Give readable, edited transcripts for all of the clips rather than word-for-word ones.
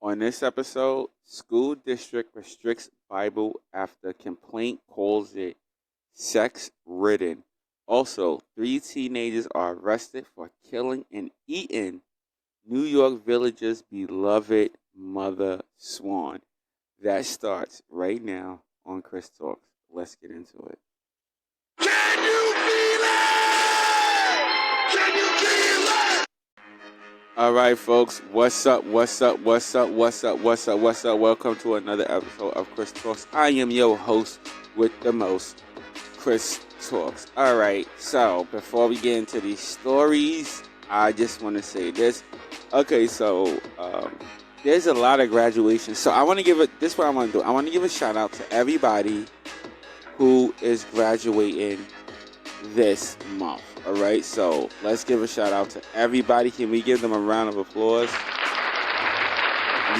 On this episode, school district restricts Bible after complaint calls it sex-ridden. Also, three teenagers are arrested for killing and eating New York villagers' beloved mother swan. That starts right now on Chris Talks. Let's get into it. Can you feel it? Can you feel it? All right, folks. What's up? What's up? What's up? What's up? What's up? What's up? Welcome to another episode of Chris Talks. I am your host with the most, Chris Talks. All right. So before we get into these stories, I just want to say this. Okay, so there's a lot of graduations. So I want to give it. This is what I want to do. I want to give a shout out to everybody who is graduating this month. All right, so let's give a shout out to everybody. Can we give them a round of applause?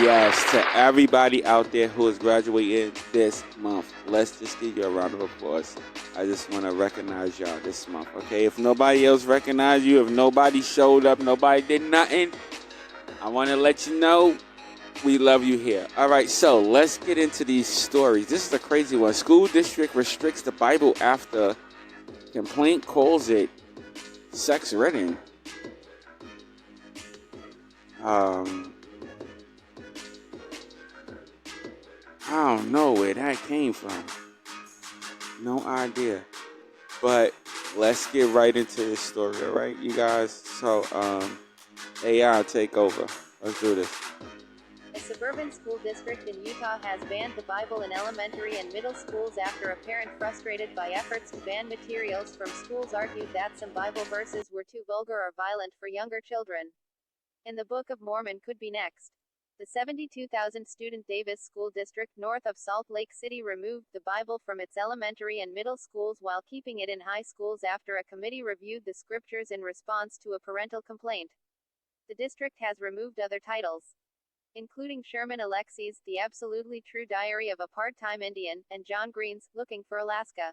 Yes, to everybody out there who is graduating this month. Let's just give you a round of applause. I just want to recognize y'all this month, okay? If nobody else recognized you, if nobody showed up, nobody did nothing, I want to let you know we love you here. All right, so let's get into these stories. This is a crazy one. School district restricts the Bible after complaint calls it sex-ridden. I don't know where that came from. No idea. But let's get right into this story, all right, you guys? So, AI, take over. Let's do this. A suburban school district in Utah has banned the Bible in elementary and middle schools after a parent frustrated by efforts to ban materials from schools argued that some Bible verses were too vulgar or violent for younger children. And the Book of Mormon could be next. The 72,000-student Davis School District north of Salt Lake City removed the Bible from its elementary and middle schools while keeping it in high schools after a committee reviewed the scriptures in response to a parental complaint. The district has removed other titles, including Sherman Alexie's The Absolutely True Diary of a Part-Time Indian, and John Green's Looking for Alaska.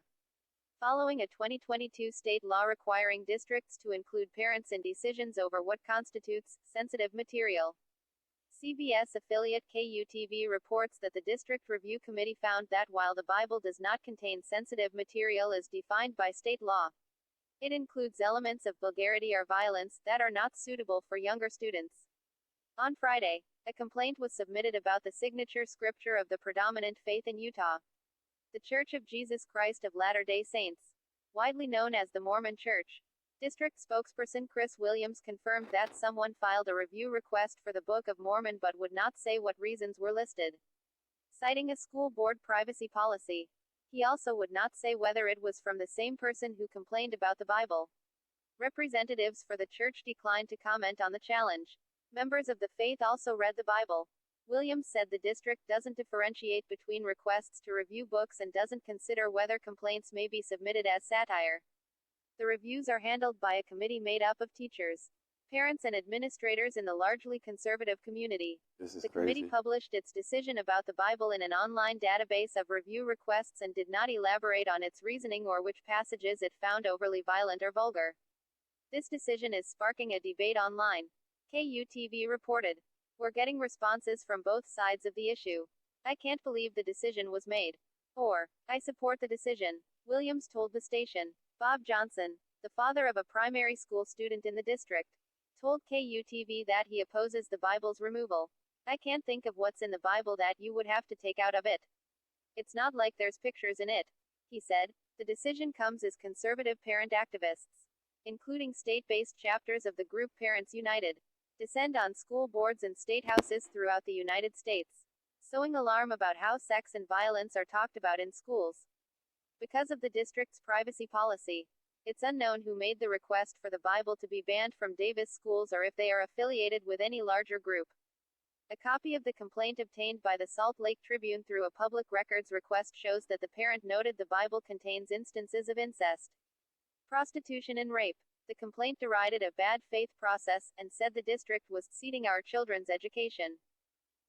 Following a 2022 state law requiring districts to include parents in decisions over what constitutes sensitive material. CBS affiliate KUTV reports that the District Review Committee found that while the Bible does not contain sensitive material as defined by state law, it includes elements of vulgarity or violence that are not suitable for younger students. On Friday, a complaint was submitted about the signature scripture of the predominant faith in Utah, the Church of Jesus Christ of Latter-day Saints, widely known as the Mormon Church. District spokesperson Chris Williams confirmed that someone filed a review request for the Book of Mormon but would not say what reasons were listed, citing a school board privacy policy. He also would not say whether it was from the same person who complained about the Bible. Representatives for the church declined to comment on the challenge. Members of the faith also read the Bible. Williams said the district doesn't differentiate between requests to review books and doesn't consider whether complaints may be submitted as satire. The reviews are handled by a committee made up of teachers, parents and administrators in the largely conservative community. The committee published its decision about the Bible in an online database of review requests and did not elaborate on its reasoning or which passages it found overly violent or vulgar. This decision is sparking a debate online. KUTV reported, "We're getting responses from both sides of the issue. I can't believe the decision was made." Or, "I support the decision," Williams told the station. Bob Johnson, the father of a primary school student in the district, told KUTV that he opposes the Bible's removal. "I can't think of what's in the Bible that you would have to take out of it. It's not like there's pictures in it," he said. The decision comes as conservative parent activists, including state-based chapters of the group Parents United, descend on school boards and state houses throughout the United States, sowing alarm about how sex and violence are talked about in schools. Because of the district's privacy policy, it's unknown who made the request for the Bible to be banned from Davis schools or if they are affiliated with any larger group. A copy of the complaint obtained by the Salt Lake Tribune through a public records request shows that the parent noted the Bible contains instances of incest, prostitution and rape. The complaint derided a bad faith process and said the district was ceding our children's education,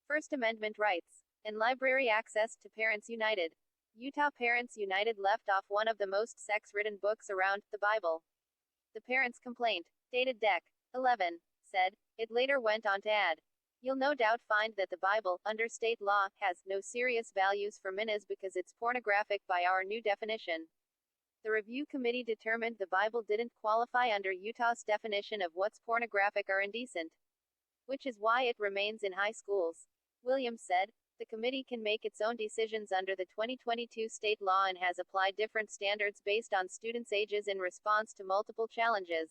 First Amendment rights, and library access to Parents United. Utah Parents United left off one of the most sex-ridden books around, the Bible. The parents' complaint, dated Dec. 11, said, it later went on to add, You'll no doubt find that the Bible, under state law, has no serious values for minors because it's pornographic by our new definition. The review committee determined the Bible didn't qualify under Utah's definition of what's pornographic or indecent, which is why it remains in high schools. Williams said, the committee can make its own decisions under the 2022 state law and has applied different standards based on students' ages in response to multiple challenges.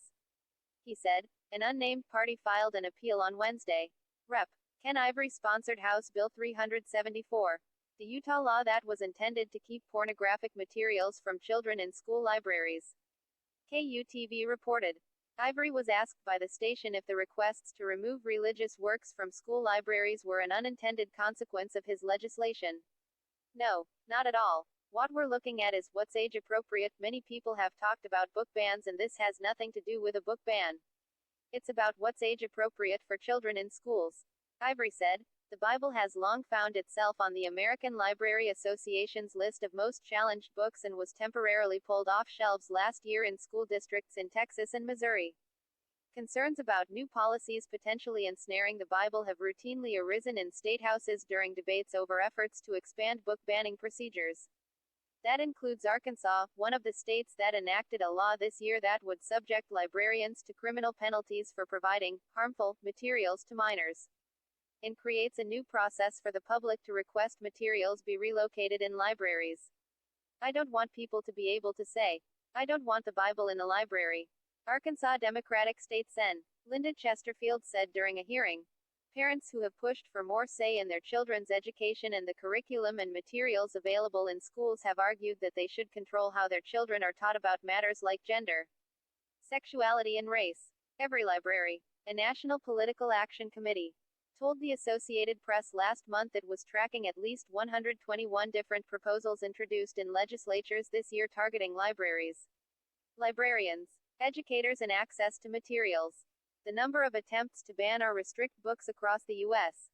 He said, an unnamed party filed an appeal on Wednesday. Rep. Ken Ivory sponsored House Bill 374, the Utah law that was intended to keep pornographic materials from children in school libraries. KUTV reported. Ivory was asked by the station if the requests to remove religious works from school libraries were an unintended consequence of his legislation. No, not at all. What we're looking at is what's age appropriate. Many people have talked about book bans, and this has nothing to do with a book ban. It's about what's age appropriate for children in schools. Ivory said, the Bible has long found itself on the American Library Association's list of most challenged books and was temporarily pulled off shelves last year in school districts in Texas and Missouri. Concerns about new policies potentially ensnaring the Bible have routinely arisen in state houses during debates over efforts to expand book banning procedures. That includes Arkansas, one of the states that enacted a law this year that would subject librarians to criminal penalties for providing harmful materials to minors. And creates a new process for the public to request materials be relocated in libraries. I don't want people to be able to say, I don't want the Bible in the library. Arkansas Democratic State Sen. Linda Chesterfield said during a hearing. Parents who have pushed for more say in their children's education and the curriculum and materials available in schools have argued that they should control how their children are taught about matters like gender, sexuality, and race. Every library, a National Political Action Committee, told the Associated Press last month it was tracking at least 121 different proposals introduced in legislatures this year targeting libraries, librarians, educators, and access to materials. The number of attempts to ban or restrict books across the U.S.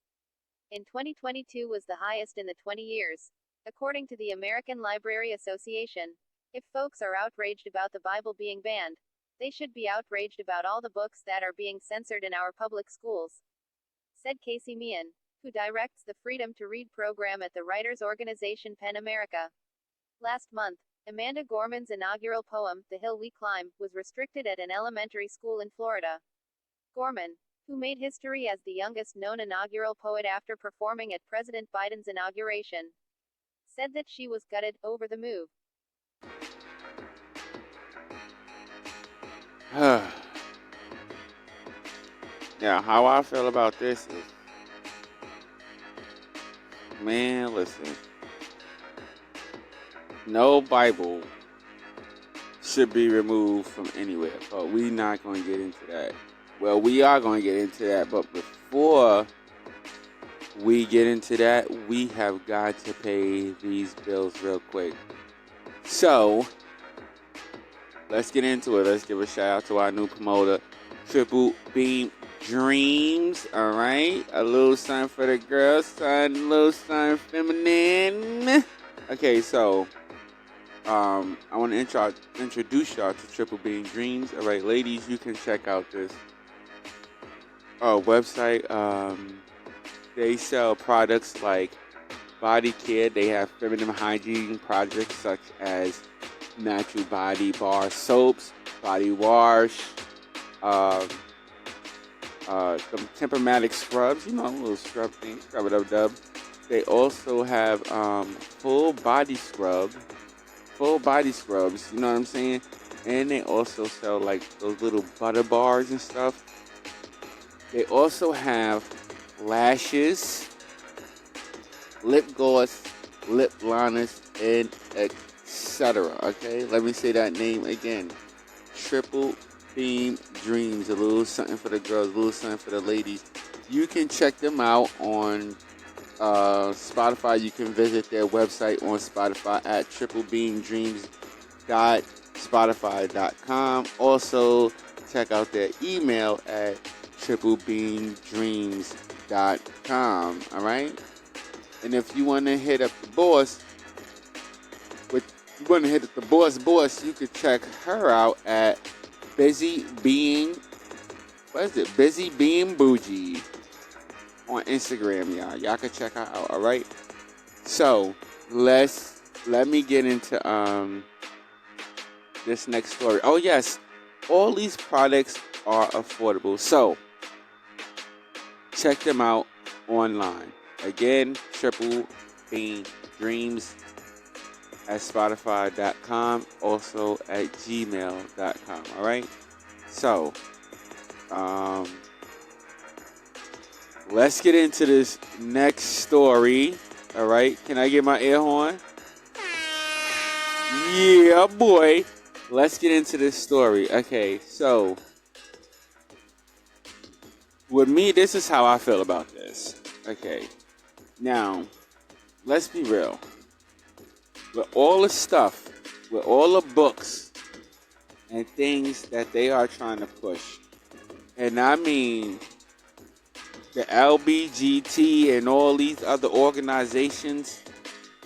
in 2022 was the highest in the 20 years, according to the American Library Association. If folks are outraged about the Bible being banned, they should be outraged about all the books that are being censored in our public schools, said Casey Meehan, who directs the Freedom to Read program at the writers' organization PEN America. Last month, Amanda Gorman's inaugural poem, The Hill We Climb, was restricted at an elementary school in Florida. Gorman, who made history as the youngest known inaugural poet after performing at President Biden's inauguration, said that she was gutted over the move. Now, how I feel about this is, man, listen, no Bible should be removed from anywhere, but we're not going to get into that. Well, we are going to get into that, but before we get into that, we have got to pay these bills real quick. So, let's get into it. Let's give a shout out to our new promoter, Triple Beam Dreams. All right, a little something for the girls, a little something feminine. Okay, so I want to introduce y'all to Triple Beam Dreams. All right, ladies, you can check out this website. They sell products like body care. They have feminine hygiene products such as natural body bar soaps, body wash, some Temperatic scrubs. You know, a little scrub thing, scrub it up, dub. They also have full body scrubs. You know what I'm saying? And they also sell like those little butter bars and stuff. They also have lashes, lip gloss, lip liners, and etc. Okay, let me say that name again. Triple Beam Dreams. A little something for the girls, a little something for the ladies. You can check them out on Spotify. You can visit their website on Spotify at triplebeamdreams.spotify.com. Also, check out their email at triplebeamdreams.com. All right. And if you want to hit up the boss, you could check her out at Busy Being Bougie. on Instagram, y'all. Y'all can check her out. All right. So let me get into this next story. Oh yes, all these products are affordable. So check them out online. Again, Triple Bean Dreams at Spotify.com, also at gmail.com. All right. So let's get into this next story. All right. Can I get my air horn? Yeah, boy. Let's get into this story. Okay, so with me, this is how I feel about this. Okay, now let's be real. With all the stuff, with all the books and things that they are trying to push, and I mean the LBGT and all these other organizations,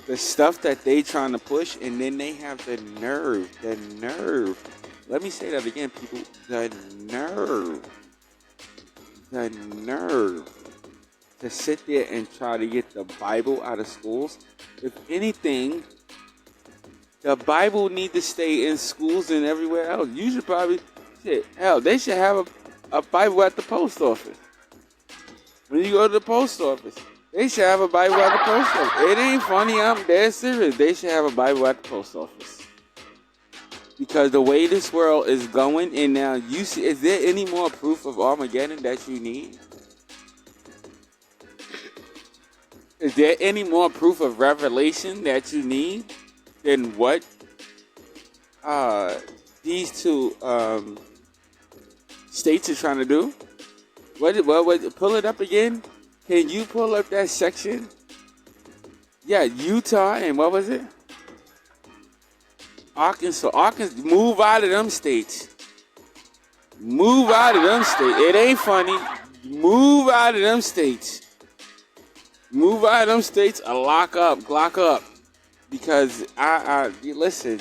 the stuff that they trying to push, and then they have the nerve. Let me say that again, people. The nerve to sit there and try to get the Bible out of schools. If anything, the Bible need to stay in schools and everywhere else. You should probably, they should have a Bible at the post office. When you go to the post office, they should have a Bible at the post office. It ain't funny, I'm dead serious. They should have a Bible at the post office. Because the way this world is going, and now you see, is there any more proof of Armageddon that you need? Is there any more proof of Revelation that you need than what these two states are trying to do? What? Pull it up again. Can you pull up that section? Yeah, Utah and what was it? Arkansas. Move out of them states. Move out of them states. It ain't funny. Move out of them states. Move out of them states or lock up. Because listen,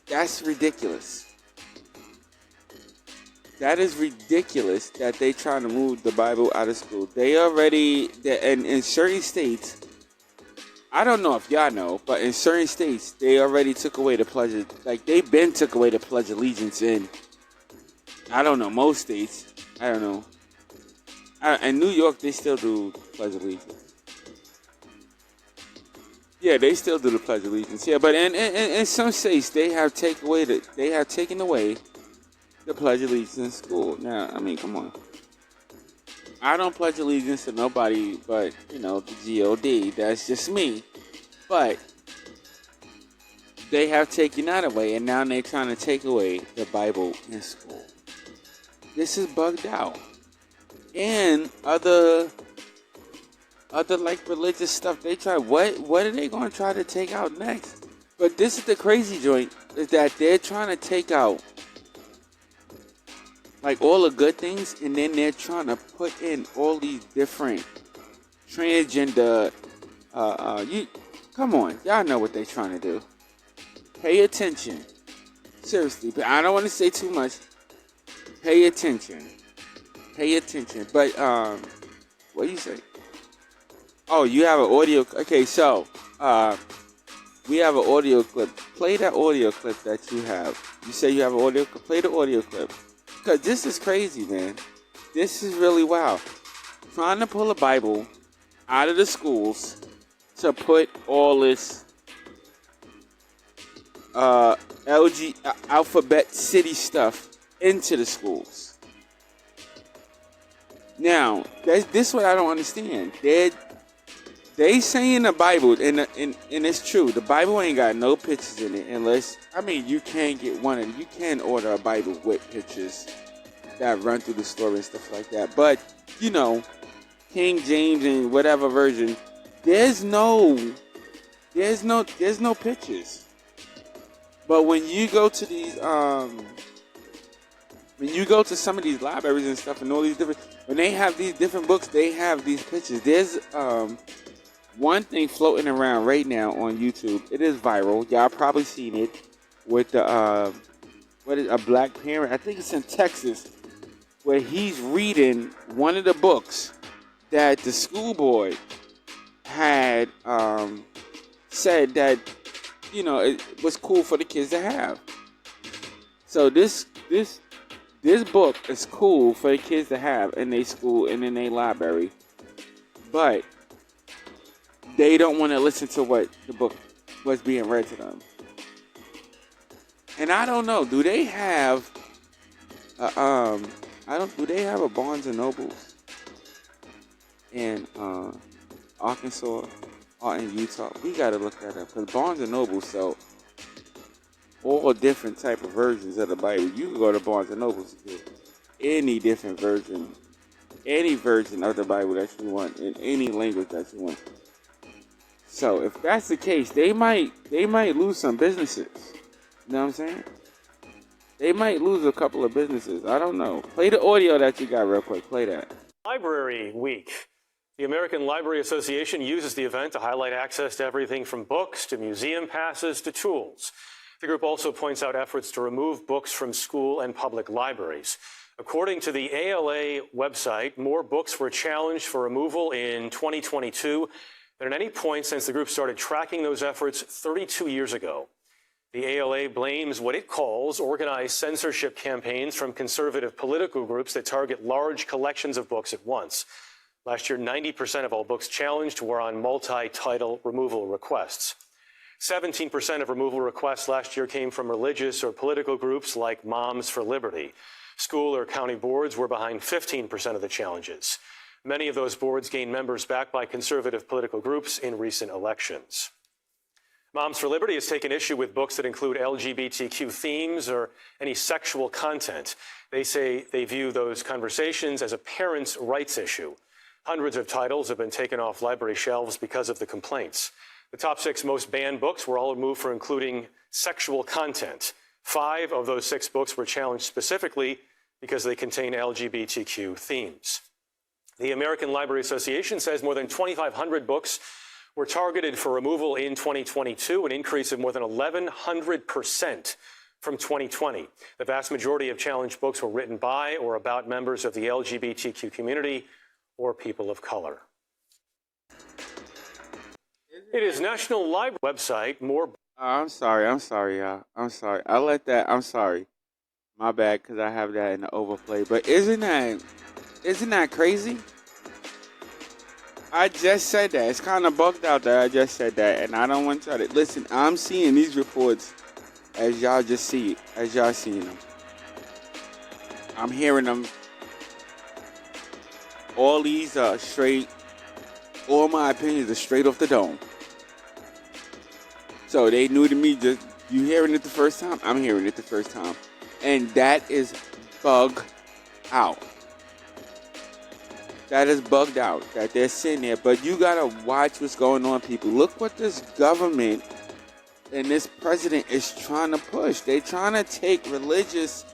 that's ridiculous. That is ridiculous that they trying to move the Bible out of school. And in certain states, I don't know if y'all know, but in certain states, they already took away the pledge. Like, they been took away the Pledge of Allegiance in, I don't know, most states. I don't know. In New York, they still do Pledge of Allegiance. Yeah, they still do the Pledge of Allegiance. Yeah, but in some states, they have taken away the Pledge of Allegiance in school. Now, I mean, come on. I don't pledge allegiance to nobody but, the G.O.D. That's just me. But they have taken that away, and now they're trying to take away the Bible in school. This is bugged out. And other like religious stuff, they try. What are they going to try to take out next? But this is the crazy joint, is that they're trying to take out like all the good things, and then they're trying to put in all these different transgender. Come on, y'all know what they're trying to do. Pay attention, seriously. But I don't want to say too much. Pay attention. But what do you say? Oh, you have an audio. Okay, so we have an audio clip. Play that audio clip that you have. You say you have an audio clip. Play the audio clip. Because this is crazy, man. This is really wild. Trying to pull a Bible out of the schools to put all this LG alphabet city stuff into the schools. Now, this is what I don't understand. They say in the Bible, and it's true, the Bible ain't got no pictures in it unless, you can get you can order a Bible with pictures that run through the story and stuff like that. But, King James and whatever version, there's no pictures. But when you go to these, when you go to some of these libraries and stuff and all these different, when they have these different books, they have these pictures. There's, one thing floating around right now on YouTube. It is viral. Y'all probably seen it with the a black parent. I think it's in Texas, where he's reading one of the books, that the school board had said that it was cool for the kids to have. So this book is cool for the kids to have in their school and in their library, but they don't want to listen to what the book was being read to them. And I don't know, do they have do they have a Barnes and Nobles in Arkansas or in Utah? We gotta look that up, because Barnes and Noble sell all different type of versions of the Bible. You can go to Barnes and Noble to get any different version, any version of the Bible that you want in any language that you want. So if that's the case, they might lose some businesses. You know what I'm saying? They might lose a couple of businesses. I don't know. Play the audio that you got real quick. Play that. Library Week. The American Library Association uses the event to highlight access to everything from books to museum passes to tools. The group also points out efforts to remove books from school and public libraries. According to the ALA website, more books were challenged for removal in 2022 than at any point since the group started tracking those efforts 32 years ago. The ALA blames what it calls organized censorship campaigns from conservative political groups that target large collections of books at once. Last year, 90% of all books challenged were on multi-title removal requests. 17% of removal requests last year came from religious or political groups like Moms for Liberty. School or county boards were behind 15% of the challenges. Many of those boards gained members backed by conservative political groups in recent elections. Moms for Liberty has taken issue with books that include LGBTQ themes or any sexual content. They say they view those conversations as a parents' rights issue. Hundreds of titles have been taken off library shelves because of the complaints. The top 6 most banned books were all removed for including sexual content. 5 of those 6 books were challenged specifically because they contain LGBTQ themes. The American Library Association says more than 2,500 books were targeted for removal in 2022, an increase of more than 1,100% from 2020. The vast majority of challenged books were written by or about members of the LGBTQ community or people of color. It is National Library website more. I'm sorry, y'all. I'm sorry. I'm sorry. My bad, because I have that in the overplay. But isn't that crazy? I just said that. It's kind of bugged out that I just said that, and I don't want y'all to listen. I'm seeing these reports as y'all just see it, as y'all seeing them. I'm hearing them. All these are straight. All my opinions are straight off the dome. So they new to me. Just you hearing it the first time, I'm hearing it the first time, and that is bugged out. That is bugged out that they're sitting there. But you gotta watch what's going on, people. Look what this government and this president is trying to push. They're trying to take religious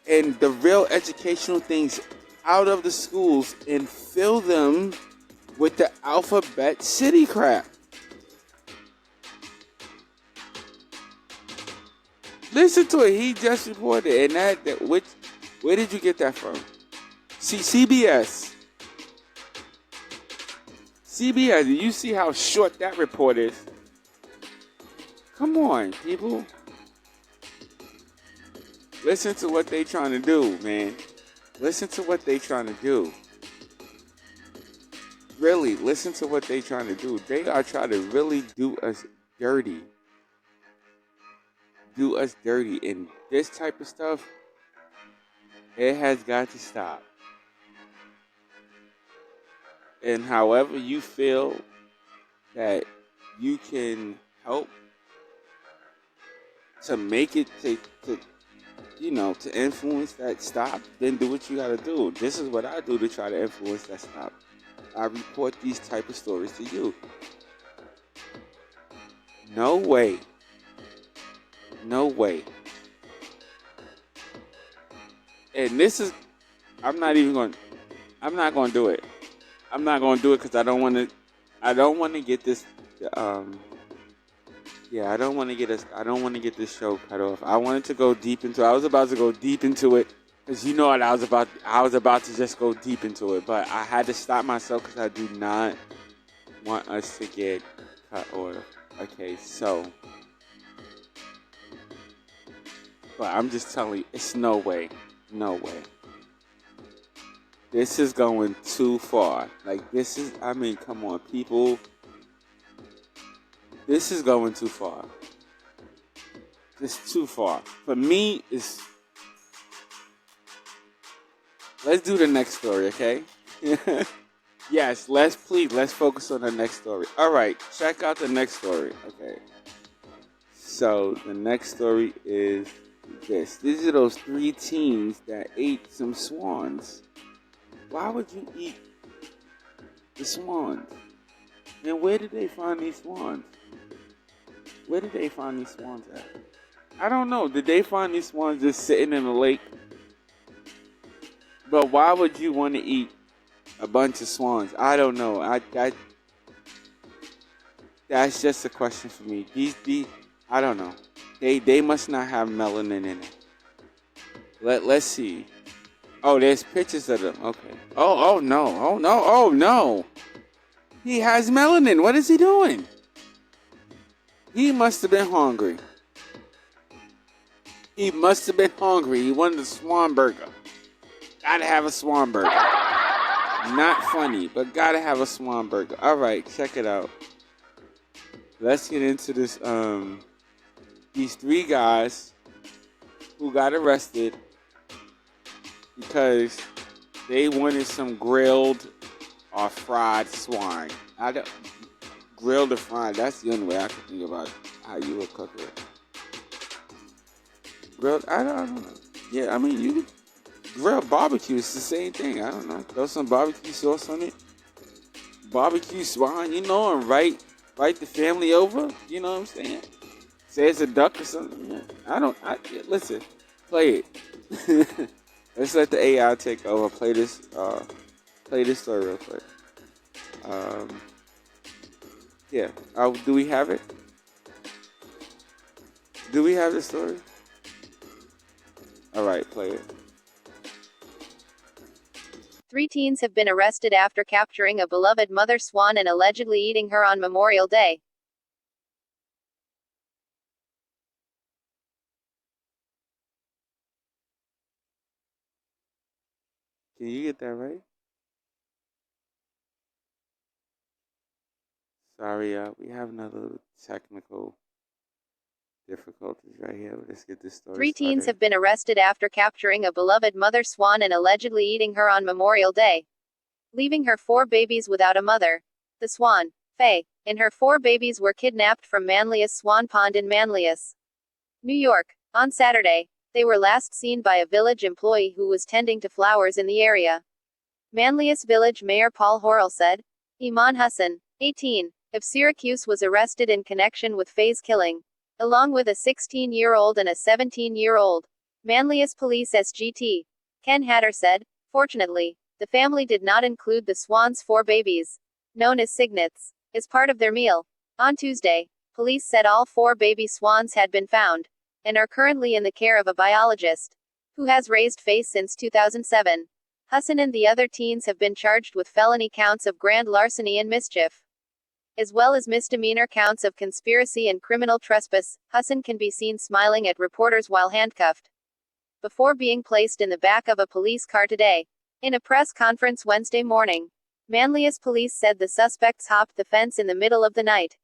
and the real educational things out of the schools and fill them with the alphabet city crap. Listen to it. He just reported, and where did you get that from? See, CBS. CBS, you see how short that report is? Come on, people. Listen to what they trying to do, man. Listen to what they trying to do. Really, listen to what they trying to do. They are trying to really do us dirty. Do us dirty. And this type of stuff, it has got to stop. And however you feel that you can help to make it to influence that stop, then do what you gotta do. This is what I do to try to influence that stop. I report these type of stories to you. No way. No way. And this is, I'm not going to do it. I'm not going to do it because I don't want to get this, I don't want to get this show cut off. I wanted to go deep into, I was about to go deep into it Because you know what, I was about to just go deep into it, but I had to stop myself because I do not want us to get cut order. Okay, so, but I'm just telling you, it's no way. No way. This is going too far. Like, this is, I mean, come on, people. This is going too far. It's too far. For me, it's... Let's do the next story, okay? Yes, let's focus on the next story. All right, check out the next story, okay? So, the next story is this. These are those 3 teens that ate some swans. Why would you eat the swans? And where did they find these swans? Where did they find these swans at? I don't know. Did they find these swans just sitting in a lake? But why would you want to eat a bunch of swans? I don't know. That's just a question for me. These I don't know. They must not have melanin in it. Let's see. Oh, there's pictures of them. Okay. Oh no. Oh no. Oh no. He has melanin. What is he doing? He must have been hungry. He must have been hungry. He wanted a swan burger. Gotta have a swan burger. Not funny, but gotta have a swan burger. All right, check it out. Let's get into this. These 3 guys who got arrested because they wanted some grilled or fried swine. Grilled or fried, that's the only way I can think about how you would cook it. Grilled, I don't know. Yeah, I mean, you could grill barbecue, it's the same thing. I don't know. Throw some barbecue sauce on it. Barbecue swine, and invite the family over. You know what I'm saying? Say it's a duck or something. Listen, play it. Let's let the AI take over. Play this story real quick. Yeah. Do we have it? Do we have the story? All right, play it. 3 teens have been arrested after capturing a beloved mother swan and allegedly eating her on Memorial Day. Can you get that right? Sorry, we have another technical difficulties right here. Let's get this story 3 teens started. have been arrested after capturing a beloved mother swan and allegedly eating her on Memorial Day, leaving her 4 babies without a mother. The swan, Faye, and her 4 babies were kidnapped from Manlius Swan Pond in Manlius, New York, on Saturday. They were last seen by a village employee who was tending to flowers in the area. Manlius Village Mayor Paul Horrell said, Iman Hassan, 18, of Syracuse was arrested in connection with Faye's killing, along with a 16-year-old and a 17-year-old. Manlius Police SGT Ken Hatter said, fortunately, the family did not include the swan's 4 babies, known as cygnets, as part of their meal. On Tuesday, police said all 4 baby swans had been found, and are currently in the care of a biologist, who has raised Faye since 2007. Hassan and the other teens have been charged with felony counts of grand larceny and mischief, as well as misdemeanor counts of conspiracy and criminal trespass. Hassan can be seen smiling at reporters while handcuffed, before being placed in the back of a police car today. In a press conference Wednesday morning, Manlius police said the suspects hopped the fence in the middle of the night,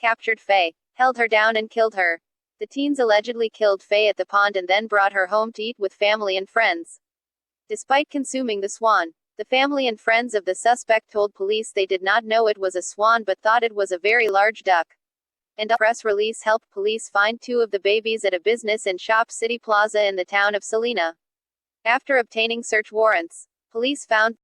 captured Faye, held her down and killed her. The teens allegedly killed Faye at the pond and then brought her home to eat with family and friends. Despite consuming the swan, the family and friends of the suspect told police they did not know it was a swan but thought it was a very large duck. And a press release helped police find 2 of the babies at a business in Shop City Plaza in the town of Salina. After obtaining search warrants, police found